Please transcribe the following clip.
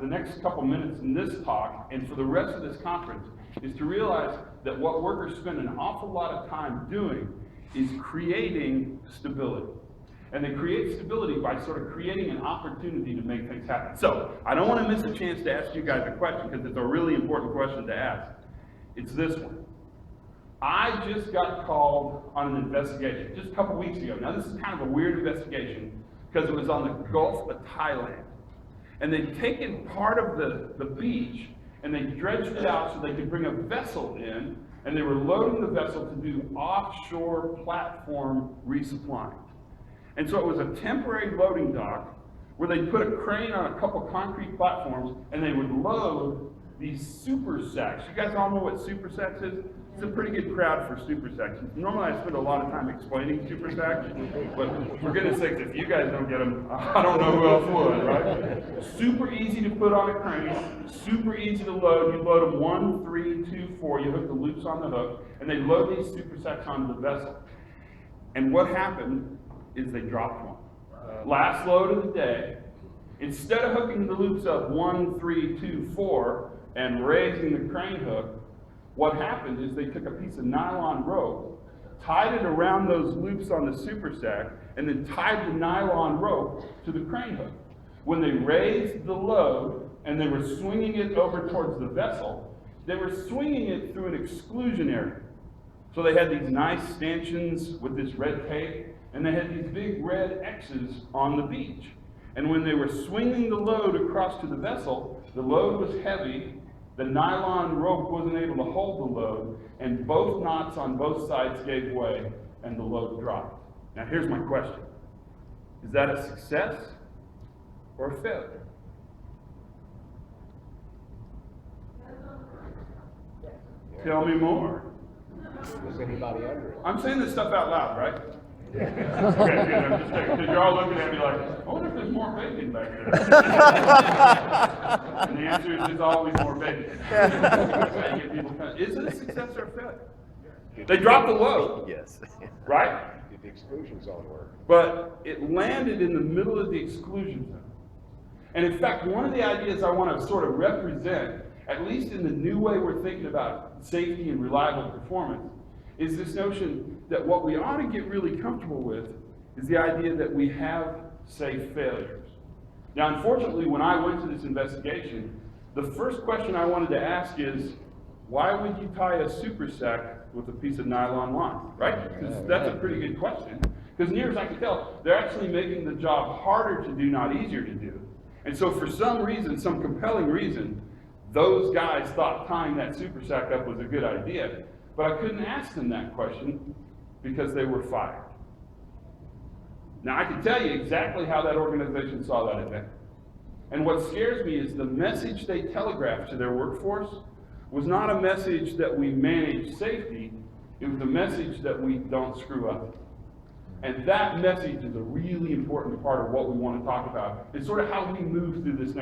the next couple minutes in this talk and for the rest of this conference is to realize that what workers spend an awful lot of time doing is creating stability. And they create stability by sort of creating an opportunity to make things happen. So, I don't want to miss a chance to ask you guys a question because it's a really important question to ask. It's this one. I just got called on an investigation just a couple weeks ago. Now, this is kind of a weird investigation because it was on the Gulf of Thailand. And they'd taken part of the beach and they dredged it out so they could bring a vessel in, and they were loading the vessel to do offshore platform resupplying. And so it was a temporary loading dock where they put a crane on a couple concrete platforms and they would load these super sacks. You guys all know what super sacks is? It's a pretty good crowd for super sacks. Normally I spend a lot of time explaining super sacks, but for goodness sakes, if you guys don't get them, I don't know who else would, right? Super easy to put on a crane, super easy to load. You load them 1, 3, 2, 4, you hook the loops on the hook, and they load these super sacks onto the vessel. And what happened is they dropped one. Last load of the day, instead of hooking the loops up 1, 3, 2, 4 and raising the crane hook, what happened is they took a piece of nylon rope, tied it around those loops on the super sack, and then tied the nylon rope to the crane hook. When they raised the load and they were swinging it over towards the vessel, they were swinging it through an exclusion area. So they had these nice stanchions with this red tape, and they had these big red X's on the beach. And when they were swinging the load across to the vessel, the load was heavy, the nylon rope wasn't able to hold the load, and both knots on both sides gave way, and the load dropped. Now here's my question. Is that a success or a failure? Tell me more. Was anybody under it? I'm saying this stuff out loud, right? Okay, good. I'm just checking, because you're all looking at me like, I wonder if there's more bacon back there. And the answer is there's always more bacon. Is it a success or a failure? They dropped the load. Yes. Right? Did the exclusion zone work? But it landed in the middle of the exclusion zone. And in fact, one of the ideas I want to sort of represent, at least in the new way we're thinking about safety and reliable performance, is this notion that what we ought to get really comfortable with is the idea that we have safe failures. Now, unfortunately, when I went to this investigation, the first question I wanted to ask is, why would you tie a super sack with a piece of nylon line, right? Because that's a pretty good question. Because near as I can tell, they're actually making the job harder to do, not easier to do. And so for some reason, some compelling reason, those guys thought tying that super sack up was a good idea. But I couldn't ask them that question because they were fired. Now, I can tell you exactly how that organization saw that event. And what scares me is the message they telegraphed to their workforce was not a message that we manage safety, it was a message that we don't screw up. And that message is a really important part of what we want to talk about. It's sort of how we move through this next